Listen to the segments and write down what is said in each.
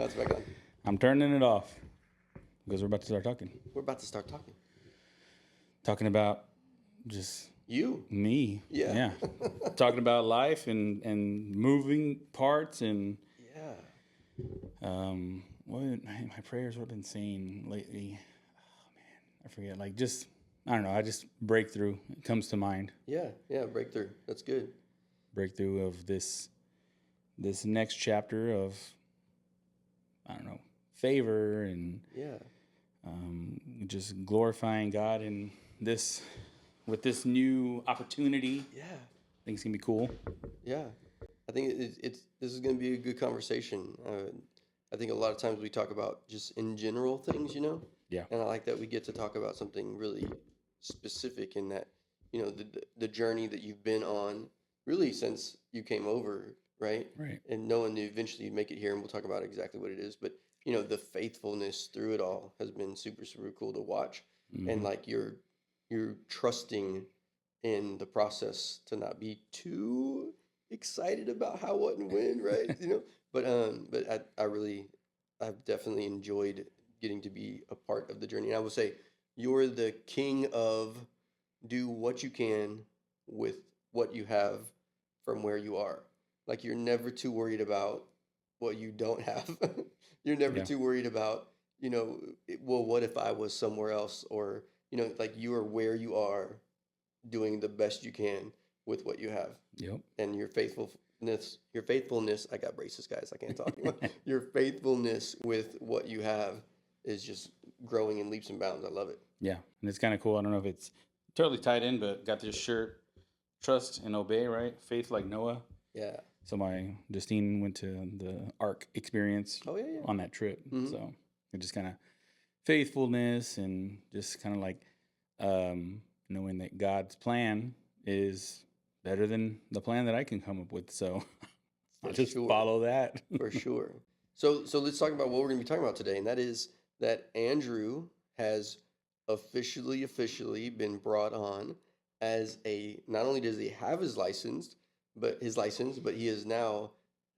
Now it's back on. I'm turning it off because we're about to start talking. We're about to start talking. Talking about just You. me. Yeah. Talking about life and moving parts and Yeah. what my prayers what I've been saying lately. Oh man, I forget. Like just I don't know. I just breakthrough. It comes to mind. Yeah. Breakthrough. That's good. Breakthrough of this next chapter of I don't know favor and just glorifying God in this with this new opportunity. Yeah. I think it's gonna be cool. Yeah. I think this is going to be a good conversation. I think a lot of times we talk about just in general things, Yeah. And I like that we get to talk about something really specific in that, the journey that you've been on really since you came over, right? Right. And knowing that eventually you make it here, and we'll talk about exactly what it is. But, the faithfulness through it all has been super, super cool to watch. And like you're trusting in the process to not be too excited about how, what, and when, right? But I've definitely enjoyed getting to be a part of the journey. And I would say you're the king of do what you can with what you have from where you are. Like you're never too worried about what you don't have. You're never too worried about, well, what if I was somewhere else? Or, like you are where you are doing the best you can with what you have. Yep. And your faithfulness, I got braces, guys. I can't talk anymore. Your faithfulness with what you have is just growing in leaps and bounds. I love it. Yeah. And it's kind of cool. I don't know if it's totally tied in, but got this shirt, trust and obey, right? Faith like Noah. Yeah. So my Justine went to the Ark experience on that trip. Mm-hmm. So it just kind of faithfulness and just kind of like knowing that God's plan is better than the plan that I can come up with. So I'll just follow that. For sure. So let's talk about what we're going to be talking about today. And that is that Andrew has officially been brought on as not only does he have his license, but he is now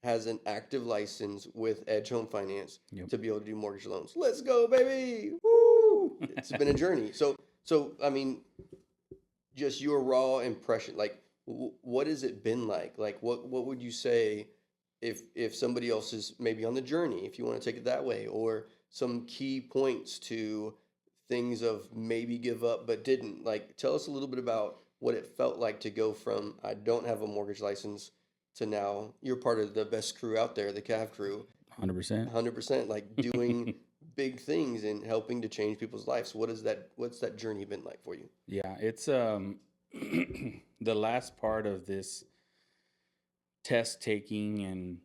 has an active license with Edge Home Finance to be able to do mortgage loans. Let's go, baby. Woo! It's been a journey. So I mean, just your raw impression, like what has it been like? Like what would you say if somebody else is maybe on the journey, if you want to take it that way, or some key points to things of maybe give up but didn't? Like tell us a little bit about what it felt like to go from I don't have a mortgage license to now you're part of the best crew out there, the CAV crew. 100%, like doing big things and helping to change people's lives. What's that journey been like for you? Yeah, it's the last part of this test taking and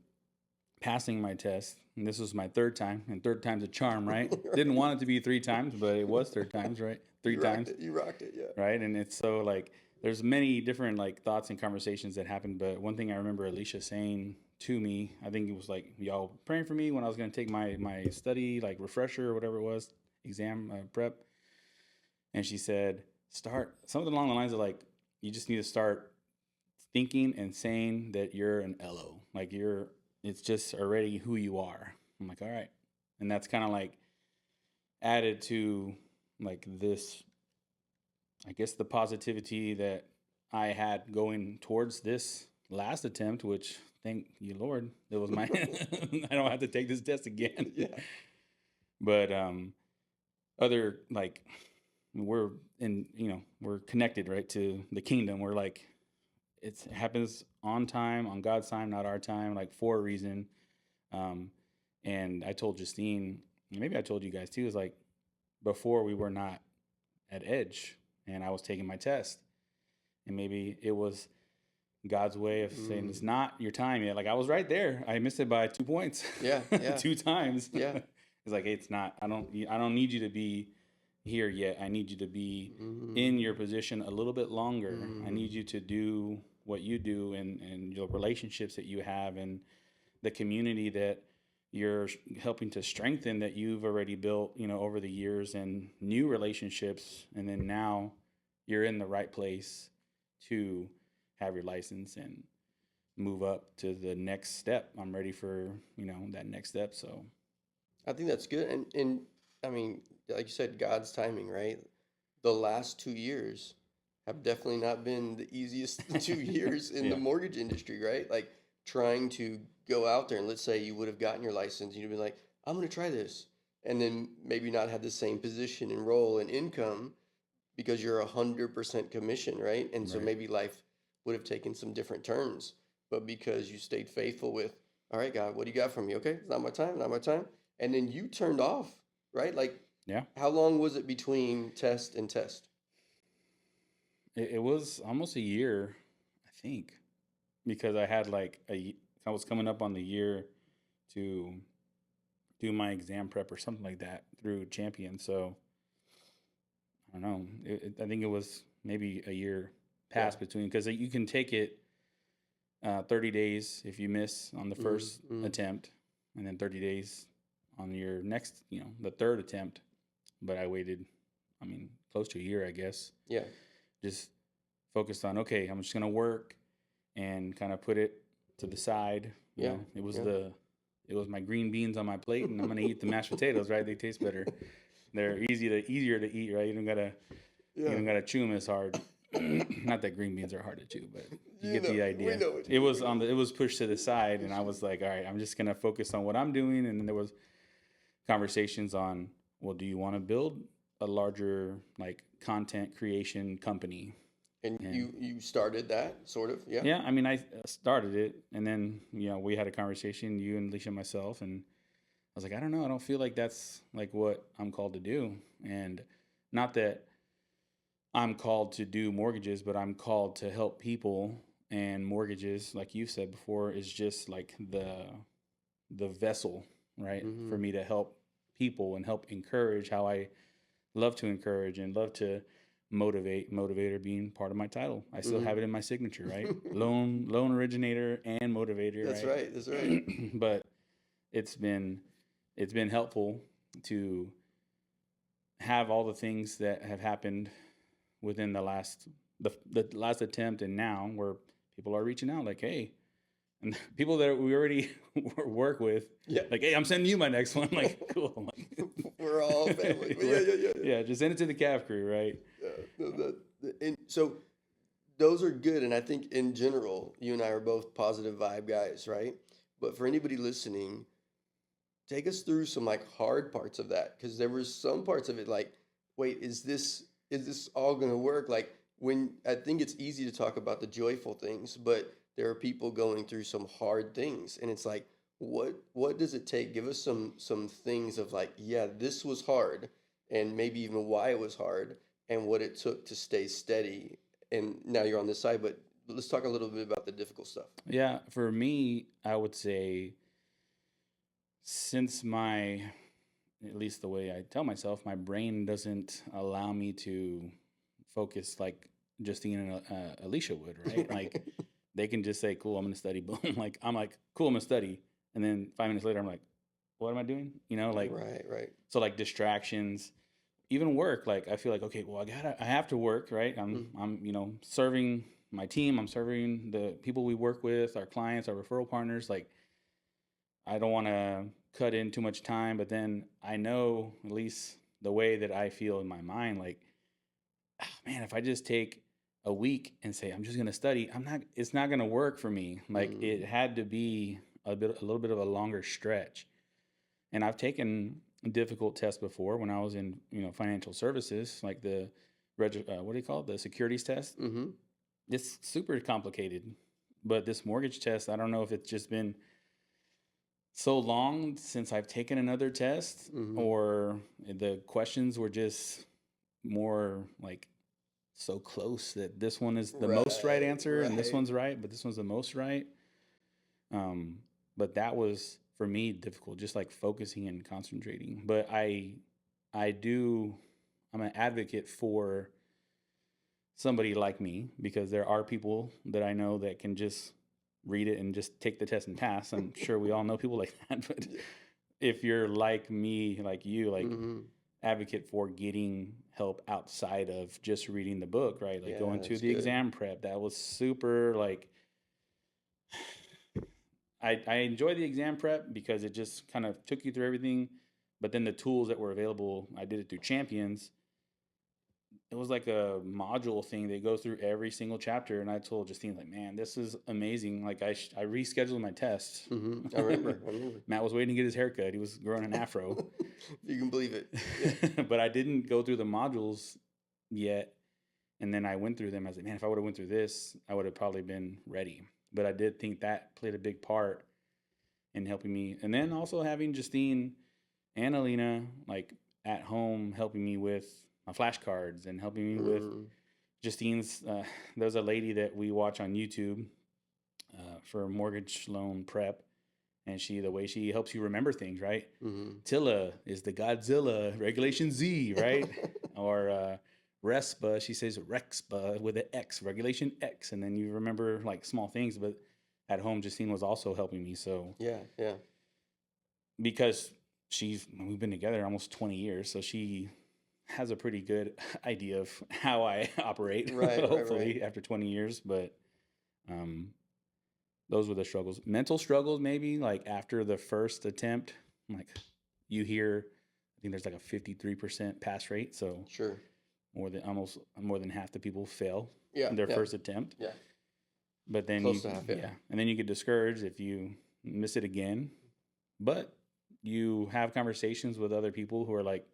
passing my test. And this was my third time, and third time's a charm, right? Didn't want it to be 3 times, but it was third times, right? Three times. You rocked it, yeah. Right, and it's so like there's many different like thoughts and conversations that happened, but one thing I remember Alicia saying to me, I think it was like y'all praying for me when I was going to take my study like refresher or whatever it was, exam prep, and she said start something along the lines of like you just need to start thinking and saying that you're an LO, like it's just already who you are. I'm like, all right, and that's kind of like added to like this, I guess, the positivity that I had going towards this last attempt, which thank you, Lord, it was my, I don't have to take this test again. Yeah. But other like we're connected, right, to the kingdom. We're like, it happens on time, on God's time, not our time, like for a reason. And I told Justine, maybe I told you guys too, is like before we were not at Edge and I was taking my test, and maybe it was God's way of saying it's not your time yet. Like I was right there. I missed it by 2 points. Yeah. 2 times. Yeah. It's like, it's not, I don't need you to be here yet. I need you to be in your position a little bit longer. I need you to do what you do and your relationships that you have and the community that you're helping to strengthen that you've already built, over the years, and new relationships. And then now you're in the right place to have your license and move up to the next step. I'm ready for, that next step. So I think that's good. And I mean, like you said, God's timing, right? The last 2 years have definitely not been the easiest 2 years in the Yeah. mortgage industry, right? Like trying to go out there and let's say you would have gotten your license, you'd be like, I'm gonna try this. And then maybe not have the same position and role and income because you're 100% commission, right? And so Right. maybe life would have taken some different turns. But because you stayed faithful with, all right, God, what do you got for me? Okay, it's not my time, not my time. And then you turned off, right? Like, Yeah. how long was it between test and test? It was almost a year, I think, because I had like I was coming up on the year to do my exam prep or something like that through Champion. So I don't know. I think it was maybe a year Yeah. past between because you can take it 30 days if you miss on the first Mm-hmm. attempt, and then 30 days on your next, the third attempt. But I waited, I mean, close to a year, I guess. Yeah. Just focused on, okay, I'm just going to work and kind of put it to the side. Yeah. It was Yeah. it was my green beans on my plate, and I'm going to eat the mashed potatoes, right? They taste better. They're easier to eat, right? You Yeah. don't gotta chew them as hard. Not that green beans are hard to chew, but you get the We idea. know what It was it was pushed to the side, and I was like, all right, I'm just gonna focus on what I'm doing. And then there was conversations on, well, do you want to build a larger like content creation company? And And you started that sort of, yeah. yeah, I mean, I started it, and then we had a conversation, you and Alicia and myself, and I was like, I don't know, I don't feel like that's like what I'm called to do, and not that I'm called to do mortgages, but I'm called to help people. And mortgages, like you said before, is just like the vessel, right? Mm-hmm. For me to help people and help encourage how I love to encourage and love to motivate. Motivator being part of my title. I still Mm-hmm. have it in my signature, right? Loan originator and motivator, That's right? right. That's right. But it's been helpful to have all the things that have happened within the last attempt and now, where people are reaching out like, hey, and people that we already work with, Yeah. like, hey, I'm sending you my next one. Like, cool. We're all family. Yeah. Yeah, just send it to the calf crew, right? Yeah. No, and so those are good. And I think in general, you and I are both positive vibe guys, right? But for anybody listening, take us through some like hard parts of that because there was some parts of it like, wait, is this all going to work? Like when I think it's easy to talk about the joyful things, but there are people going through some hard things, and it's like, what does it take? Give us some things of like, yeah, this was hard, and maybe even why it was hard, and what it took to stay steady. And now you're on this side, but let's talk a little bit about the difficult stuff. Yeah, for me, I would say since at least the way I tell myself, my brain doesn't allow me to focus like Justine and Alicia would, right? Like they can just say, cool, I'm going to study. Boom. Like, I'm like, cool, I'm going to study. And then 5 minutes later, I'm like, what am I doing? Like, Right. so like distractions, even work. Like, I feel like, okay, well, I have to work, right? I'm serving my team. I'm serving the people we work with, our clients, our referral partners. Like, I don't want to cut in too much time, but then I know, at least the way that I feel in my mind, like, man, if I just take a week and say I'm just going to study, it's not going to work for me. Like it had to be a little bit of a longer stretch. And I've taken difficult tests before when I was in, financial services, like the what do you call it? The securities test. Mm-hmm. It's super complicated, but this mortgage test, I don't know if it's just been so long since I've taken another test, Mm-hmm. or the questions were just more like so close that this one is the most right answer and this Right. one's right, but this one's the most right. But that was for me difficult, just like focusing and concentrating. But I'm an advocate for somebody like me, because there are people that I know that can just read it and just take the test and pass. I'm sure we all know people like that. But if you're like me, like you, like Mm-hmm. advocate for getting help outside of just reading the book, right? Like Yeah, going to that's the good. exam prep, that was super like I enjoy the exam prep because it just kind of took you through everything. But then the tools that were available, I did it through Champions. It was like a module thing. They go through every single chapter, and I told Justine, like, man, this is amazing. Like, I rescheduled my test. I remember. I remember. Matt was waiting to get his haircut. He was growing an afro. You can believe it. Yeah. But I didn't go through the modules yet. And then I went through them. I was like, man, if I would have went through this, I would have probably been ready. But I did think that played a big part in helping me. And then also having Justine and Alina like at home helping me with my flashcards and helping me with Justine's. There's a lady that we watch on YouTube for mortgage loan prep, and the way she helps you remember things, right? Tilla is the Godzilla, Regulation Z, right? Or Respa, she says Rexpa with an X, Regulation X, and then you remember like small things. But at home, Justine was also helping me. So yeah, because we've been together almost 20 years, so she has a pretty good idea of how I operate, hopefully, after 20 years. But those were the struggles. Mental struggles, maybe, like after the first attempt, like you hear, I think there's like a 53% pass rate. So sure, more than half the people fail in their first attempt. Yeah. But then Close to half, yeah. And then you get discouraged if you miss it again. But you have conversations with other people who are like,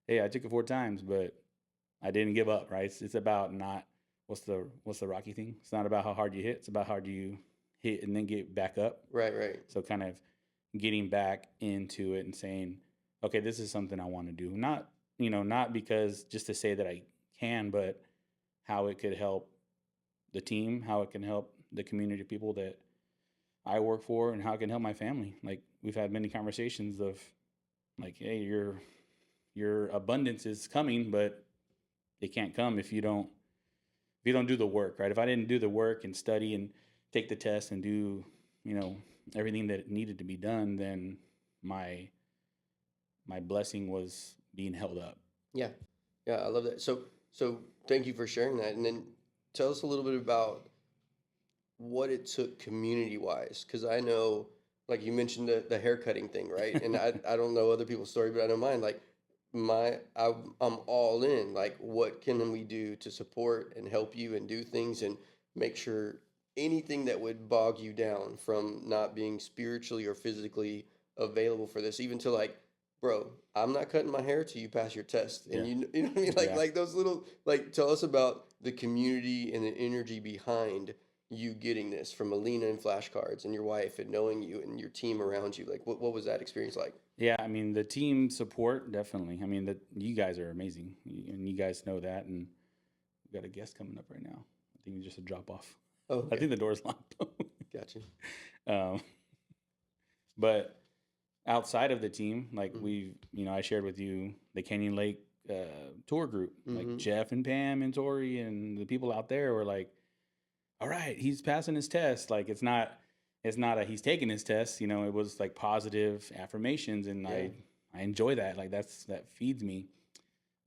hey, I took it 4 times, but I didn't give up, right? It's about not, what's the Rocky thing? It's not about how hard you hit. It's about how hard you hit and then get back up. Right. So kind of getting back into it and saying, okay, this is something I want to do. Not because just to say that I can, but how it could help the team, how it can help the community of people that I work for, and how it can help my family. Like we've had many conversations of like, hey, your abundance is coming, but it can't come if you don't do the work, right? If I didn't do the work and study and take the test and do, everything that needed to be done, then my blessing was being held up. Yeah, I love that. So thank you for sharing that, and then tell us a little bit about what it took community-wise, because I know, like you mentioned the haircutting thing, right? And I don't know other people's story, but I know mine. Like I'm all in. Like, what can we do to support and help you and do things and make sure anything that would bog you down from not being spiritually or physically available for this, even to like, bro, I'm not cutting my hair till you pass your test. And you know what I mean? Like those little, like, tell us about the community and the energy behind you getting this from Alina and flashcards and your wife and knowing you and your team around you. Like, what was that experience like? Yeah, I mean, the team support, definitely. I mean, you guys are amazing, and you guys know that. And we've got a guest coming up right now. I think it's just a drop off. Oh, okay. I think the door's locked. Gotcha. But outside of the team, like I shared with you the Canyon Lake tour group, like Jeff and Pam and Tori and the people out there were like, all right, he's passing his test. Like it's not a he's taking his test. It was like positive affirmations, and I enjoy that. Like that feeds me.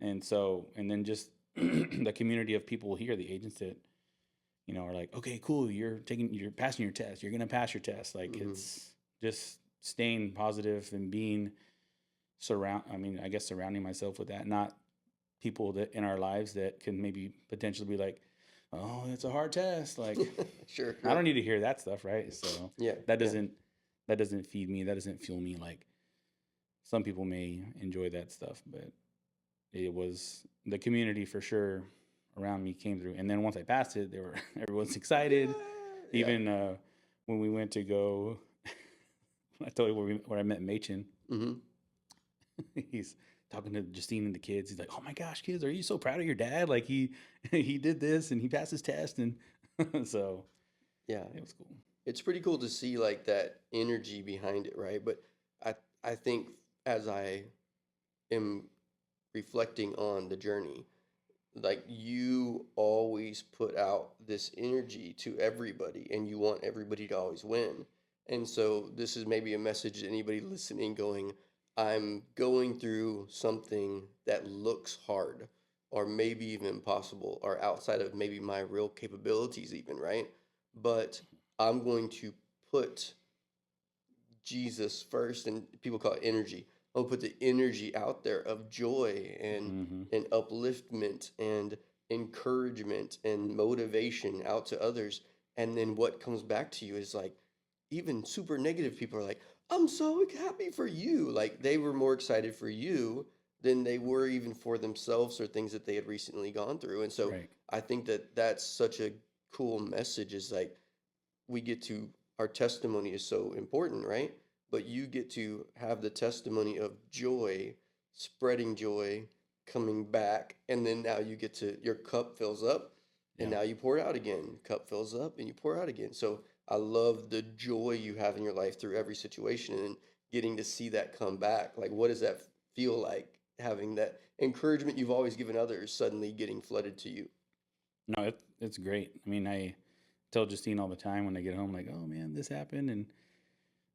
And so, and then just the community of people here, the agents that are like, okay, cool, you're passing your test. You're gonna pass your test. Like it's just staying positive and being surrounding myself with that, not people that in our lives that can maybe potentially be like, oh, it's a hard test. Like, sure. I don't need to hear that stuff, right? So that doesn't feed me. That doesn't fuel me. Like some people may enjoy that stuff, but it was the community for sure around me came through. And then once I passed it, everyone's excited. Even when we went to go, I told you where I met Machen. He's talking to Justine and the kids. He's like, oh my gosh, kids, are you so proud of your dad? Like he did this and he passed his test. And so, yeah, it was cool. It's pretty cool to see like that energy behind it. Right. But I think as I am reflecting on the journey, like you always put out this energy to everybody and you want everybody to always win. And so this is maybe a message to anybody listening going, I'm going through something that looks hard or maybe even impossible or outside of maybe my real capabilities even, right? But I'm going to put Jesus first, and people call it energy. I'm gonna put the energy out there of joy Hmm. and upliftment and encouragement and motivation out to others. And then what comes back to you is like, even super negative people are like, I'm so happy for you. Like they were more excited for you than they were even for themselves or things that they had recently gone through. And so Right. I think that that's such a cool message, is like we get to, our testimony is so important, right? But you get to have the testimony of joy, spreading joy, coming back, and then now you get to, your cup fills up, and Yeah. now you pour it out again. Cup fills up, and you pour out again. So I love the joy you have in your life through every situation, and getting to see that come back. Like, what does that feel like, having that encouragement you've always given others suddenly getting flooded to you? No, it's great. I mean, I tell Justine all the time when I get home, like, oh man, this happened. And,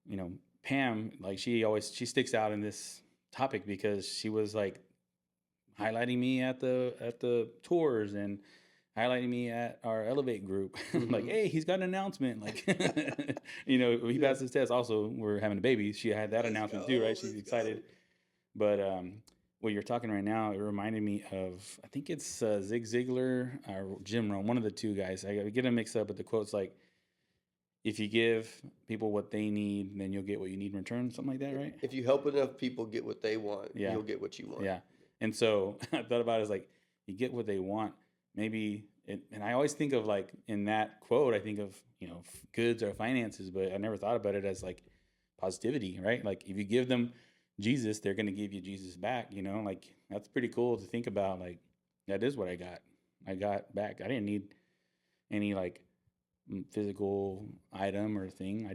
you know, Pam, like, she sticks out in this topic because she was like highlighting me at the tours and highlighting me at our Elevate group. Like, Mm-hmm. hey, he's got an announcement. Like, he Yeah. passed his test. Also, we're having a baby. She had that Let's announcement too, go. right? She's Let's go. excited. But what you're talking right now, it reminded me of, I think it's Zig Ziglar or Jim Rohn, one of the two guys. I get them mixed up, but the quote's like, if you give people what they need, then you'll get what you need in return, something like that, right? If you help enough people get what they want, Yeah, you'll get what you want. yeah. And so I thought about it as like, you get what they want. Maybe, and I always think of like in that quote, I think of, goods or finances, but I never thought about it as like positivity, right? Like if you give them Jesus, they're going to give you Jesus back, like that's pretty cool to think about. Like, that is what I got. I got back. I didn't need any like physical item or thing.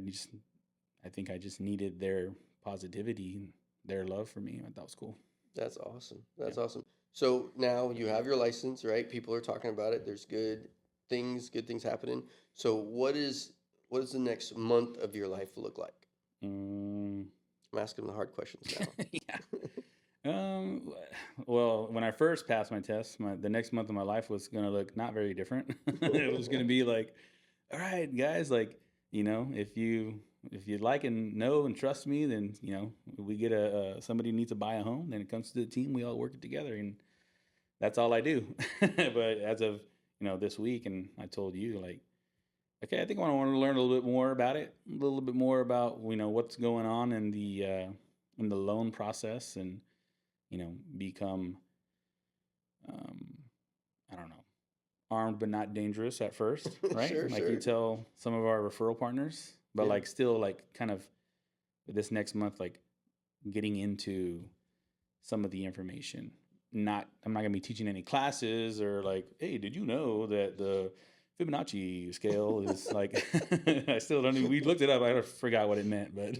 I think I just needed their positivity and their love for me. I thought it was cool. That's awesome. Yeah. That's awesome. So now you have your license, right? People are talking about it. There's good things happening. So what does the next month of your life look like? Mm, I'm asking the hard questions now. yeah. Um, well, when I first passed my test, the next month of my life was gonna look not very different. It was gonna be like, all right, guys, like, if you like and know and trust me, then we get somebody needs to buy a home. Then it comes to the team, we all work it together, and that's all I do. But as of this week, and I told you like, okay, I think I want to learn a little bit more about it, a little bit more about what's going on in the loan process, and become um, I don't know, armed but not dangerous at first, right? Sure, Like you sure. tell some of our referral partners, but Yeah. like still like kind of this next month, like getting into some of the information. I'm not gonna be teaching any classes or like, hey, did you know that the Fibonacci scale is like I still don't even, we looked it up. I forgot what it meant, but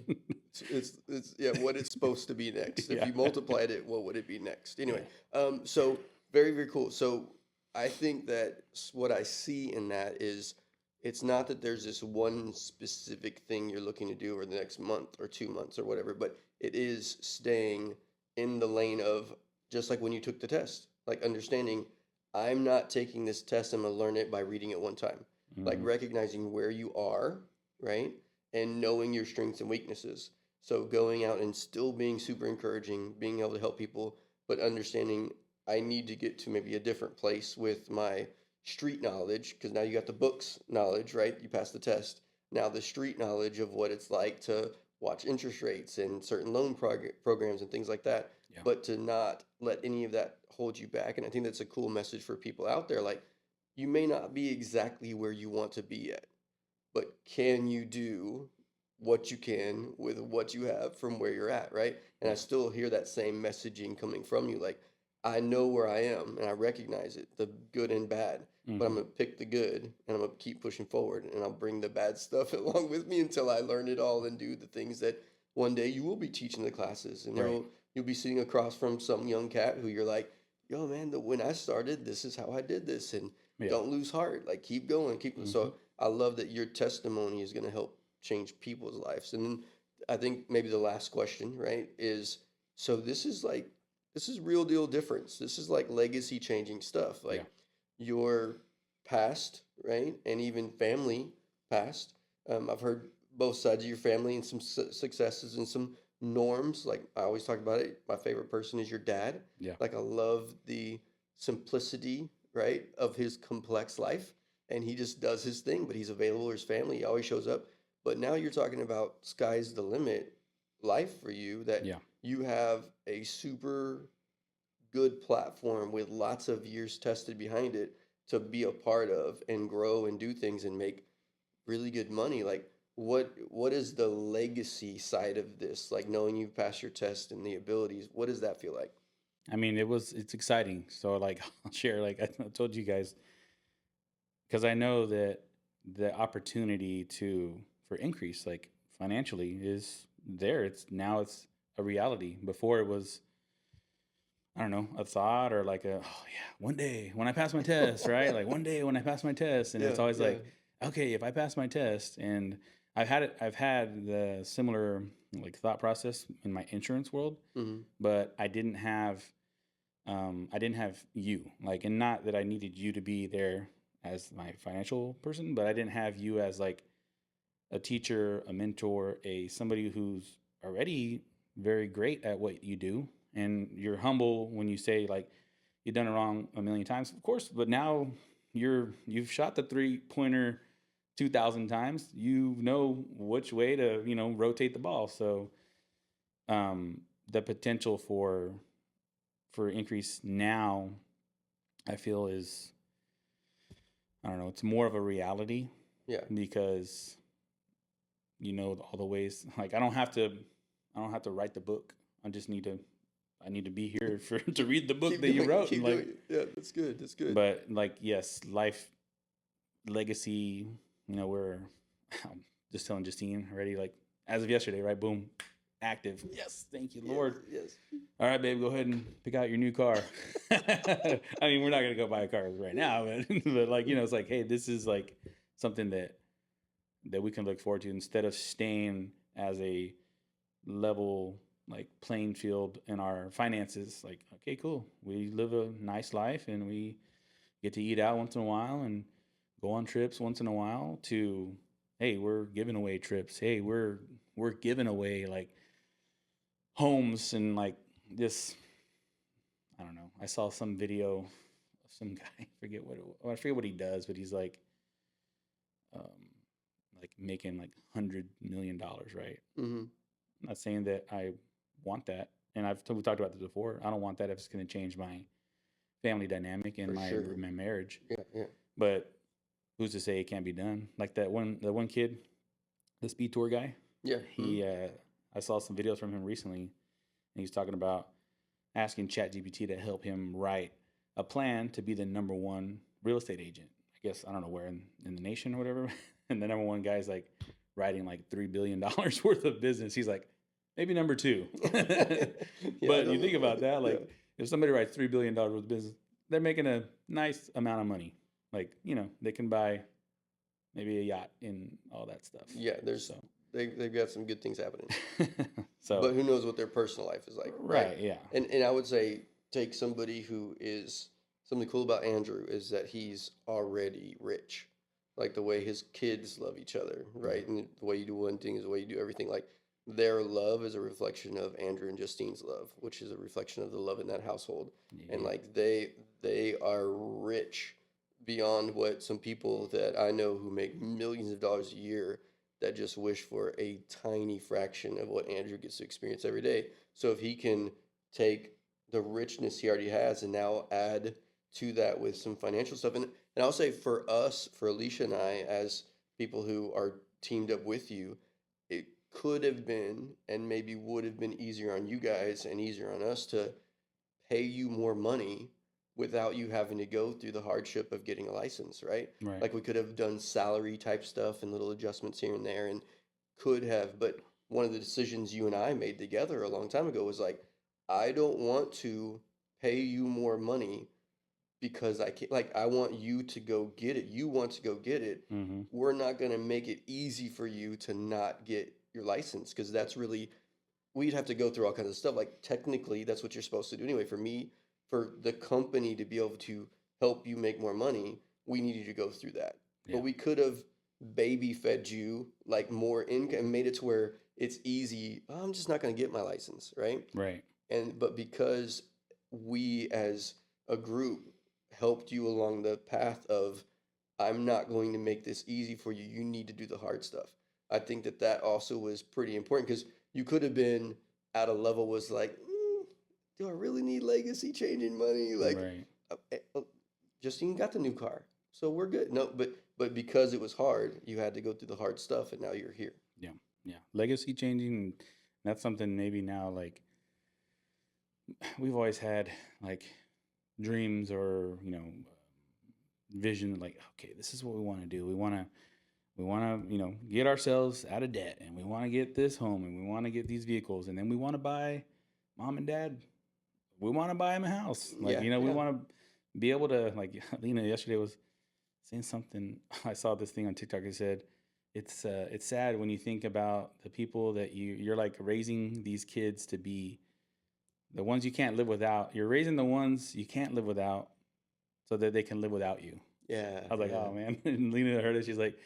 It's yeah, what it's supposed to be next. If yeah, you multiplied it, what would it be next? Anyway, yeah, so very, very cool. So I think that what I see in that is, it's not that there's this one specific thing you're looking to do over the next month or 2 months or whatever, but it is staying in the lane of, just like when you took the test, like understanding, I'm not taking this test, I'm gonna learn it by reading it one time. Like hmm, recognizing where you are, right? And knowing your strengths and weaknesses. So going out and still being super encouraging, being able to help people, but understanding I need to get to maybe a different place with my street knowledge, because now you got the books knowledge, right? You passed the test. Now the street knowledge of what it's like to watch interest rates and certain loan programs and things like that, yeah, but to not let any of that hold you back. And I think that's a cool message for people out there. Like, you may not be exactly where you want to be yet, but can you do what you can with what you have from where you're at, right? And I yeah, still hear that same messaging coming from you. Like, I know where I am and I recognize it, the good and bad, but I'm hmm, gonna pick the good and I'm gonna keep pushing forward, and I'll bring the bad stuff along with me until I learn it all and do the things that one day you will be teaching the classes, and right, you'll be sitting across from some young cat who you're like, yo man, when I started, this is how I did this, and yeah, don't lose heart, like keep going, keep. hmm, So I love that your testimony is going to help change people's lives. And then I think maybe the last question, right, is, so this is like, this is real deal difference. This is like legacy changing stuff. yeah, Like your past, right, and even family past. I've heard both sides of your family and some successes and some norms. Like I always talk about it, my favorite person is your dad. Yeah. Like I love the simplicity, right, of his complex life. And he just does his thing, but he's available to his family. He always shows up. But now you're talking about sky's the limit life for you, that Yeah. you have a super good platform with lots of years tested behind it to be a part of and grow and do things and make really good money. Like what is the legacy side of this? Like knowing you've passed your test and the abilities, what does that feel like? I mean, it's exciting. So like I'll share, like I told you guys, because I know that the opportunity for increase, like financially, is there. It's a reality. Before it was, I don't know, a thought or like oh yeah, one day when I pass my test, right? Like one day when I pass my test, and Yeah, it's always yeah. like, okay, if I pass my test, and I've had the similar like thought process in my insurance world, Mm-hmm. but I didn't have you, like, and not that I needed you to be there as my financial person, but I didn't have you as like a teacher, a mentor, a somebody who's already very great at what you do, and you're humble when you say like you've done it wrong a million times, of course, but now you've shot the 3 pointer 2,000 times. You know which way to rotate the ball. So the potential for increase now, I feel is, I don't know, it's more of a reality Yeah. because all the ways. Like I don't have to write the book. I need to be here for to read the book Keep that you doing it. wrote. And Keep like, doing it. Yeah, that's good. That's good. but like, yes, life legacy. We're I'm just telling Justine already. Like as of yesterday, right? Boom, active. Yes, thank you, Yes, Lord. yes. All right, babe, go ahead and pick out your new car. I mean, we're not gonna go buy a car right now, but like it's like, hey, this is like something that we can look forward to instead of staying as a level like playing field in our finances. Like, okay, cool, we live a nice life and we get to eat out once in a while and go on trips once in a while. To hey, we're giving away trips. Hey, we're giving away like homes and like this. I don't know. I saw some video of some guy. I forget what he does, but he's um, like making like $100 million, right? Mm-hmm. I'm not saying that I want that, and we talked about this before. I don't want that if it's going to change my family dynamic and For sure. my marriage. Yeah, yeah. But who's to say it can't be done? Like that one kid, the speed tour guy. Yeah. Mm-hmm. I saw some videos from him recently, and he's talking about asking ChatGPT to help him write a plan to be the number one real estate agent. I guess I don't know where in the nation or whatever. And the number one guy's like writing like $3 billion worth of business. He's like, maybe number two. Yeah, I But don't you think know. about that, Yeah. like if somebody writes $3 billion worth of business, they're making a nice amount of money. Like, they can buy maybe a yacht and all that stuff. Yeah, So they've got some good things happening. so But who knows what their personal life is like, right? right, yeah. And I would say take somebody who is something cool about Andrew is that he's already rich. Like the way his kids love each other, right? And the way you do one thing is the way you do everything. Like their love is a reflection of Andrew and Justine's love, which is a reflection of the love in that household. And Yeah. like they are rich beyond what some people that I know who make millions of dollars a year that just wish for a tiny fraction of what Andrew gets to experience every day. So if he can take the richness he already has and now add to that with some financial stuff, and I'll say for us, for Alicia and I, as people who are teamed up with you, it could have been and maybe would have been easier on you guys and easier on us to pay you more money without you having to go through the hardship of getting a license, right? Right. Like we could have done salary type stuff and little adjustments here and there and could have, but one of the decisions you and I made together a long time ago was like, I don't want to pay you more money because I can't, like, I want you to go get it. You want to go get it. Mm-hmm. We're not going to make it easy for you to not get your license because that's really, we'd have to go through all kinds of stuff. Like technically, that's what you're supposed to do anyway. For me, for the company to be able to help you make more money, we need you to go through that. Yeah. But we could have baby fed you like more income and made it to where it's easy. "Oh, I'm just not going to get my license, right? Right. But because we as a group helped you along the path of, I'm not going to make this easy for you. You need to do the hard stuff. I think that that also was pretty important because you could have been at a level was like, do I really need legacy changing money? Like, Right. Justine got the new car, so we're good. No, but because it was hard, you had to go through the hard stuff, and now you're here. Yeah. Yeah. Legacy changing. That's something maybe now, like, we've always had like dreams or, vision, like, okay, this is what we want to do. We want to, get ourselves out of debt, and we want to get this home, and we want to get these vehicles, and then we want to buy mom and dad. We want to buy them a house. Like, Yeah, we yeah. want to be able to, like, Lena yesterday was saying something. I saw this thing on TikTok. It said, it's sad when you think about the people that you're like raising these kids to be the ones you can't live without. You're raising the ones you can't live without so that they can live without you. Yeah, I was like, yeah. oh man. And Lena heard it. She's like,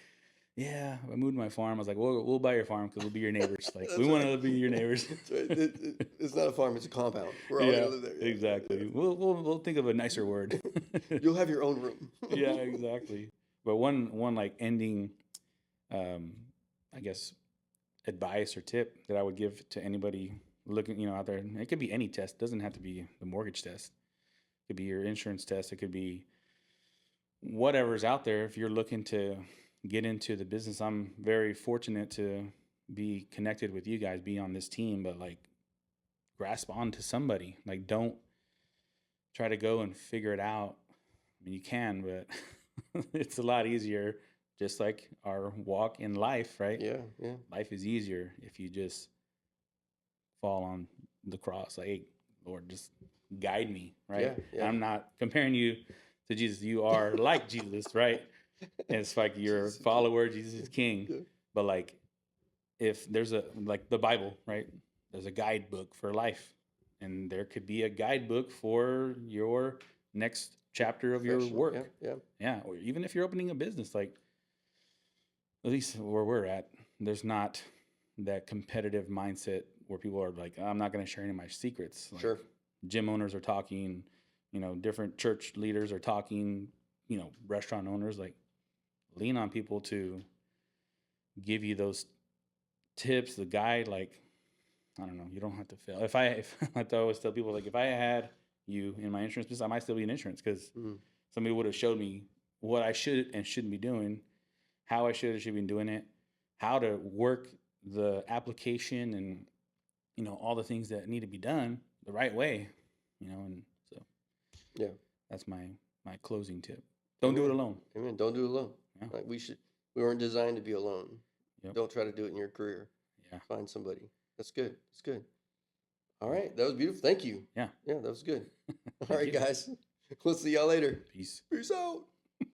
yeah, I moved my farm. I was like, we'll buy your farm because we'll be your neighbors. Like, That's we want right. to be your neighbors. That's right. It's not a farm; it's a compound. We're all Yeah, gonna live there. Yeah, exactly. yeah, We'll think of a nicer word. yeah. You'll have your own room. Yeah, exactly. But one like ending, I guess, advice or tip that I would give to anybody looking, out there. It could be any test. It doesn't have to be the mortgage test. It could be your insurance test. It could be whatever's out there. If you're looking to get into the business, I'm very fortunate to be connected with you guys, be on this team, but like grasp onto somebody. Like, don't try to go and figure it out. I mean, you can, but it's a lot easier, just like our walk in life, right? Yeah, yeah. Life is easier if you just fall on the cross. Like, hey, Lord, just guide me, right? Yeah, yeah. I'm not comparing you to Jesus. You are like Jesus, right? And it's like you're a Jesus is follower, Jesus is king. Yeah. But like, if there's like the Bible, right? There's a guidebook for life, and there could be a guidebook for your next chapter of your Professional, work. yeah, Yeah, or even if you're opening a business, like, at least where we're at, there's not that competitive mindset where people are like, I'm not going to share any of my secrets. Like, Sure. gym owners are talking, different church leaders are talking, restaurant owners, like, lean on people to give you those tips, the guide. Like, I don't know, you don't have to fail. If I always tell people, like, if I had you in my insurance business, I might still be in insurance because somebody would have showed me what I should and shouldn't be doing, how I should or should be doing it, how to work the application, and all the things that need to be done the right way, and so Yeah. that's my closing tip. Don't do it alone. Amen. Don't do it alone. Yeah. Like we weren't designed to be alone. Yep. Don't try to do it in your career. Yeah. Find somebody. That's good. That's good. All right. That was beautiful. Thank you. Yeah. Yeah, that was good. All Thank right, you. guys. We'll see y'all later. Peace. Peace out.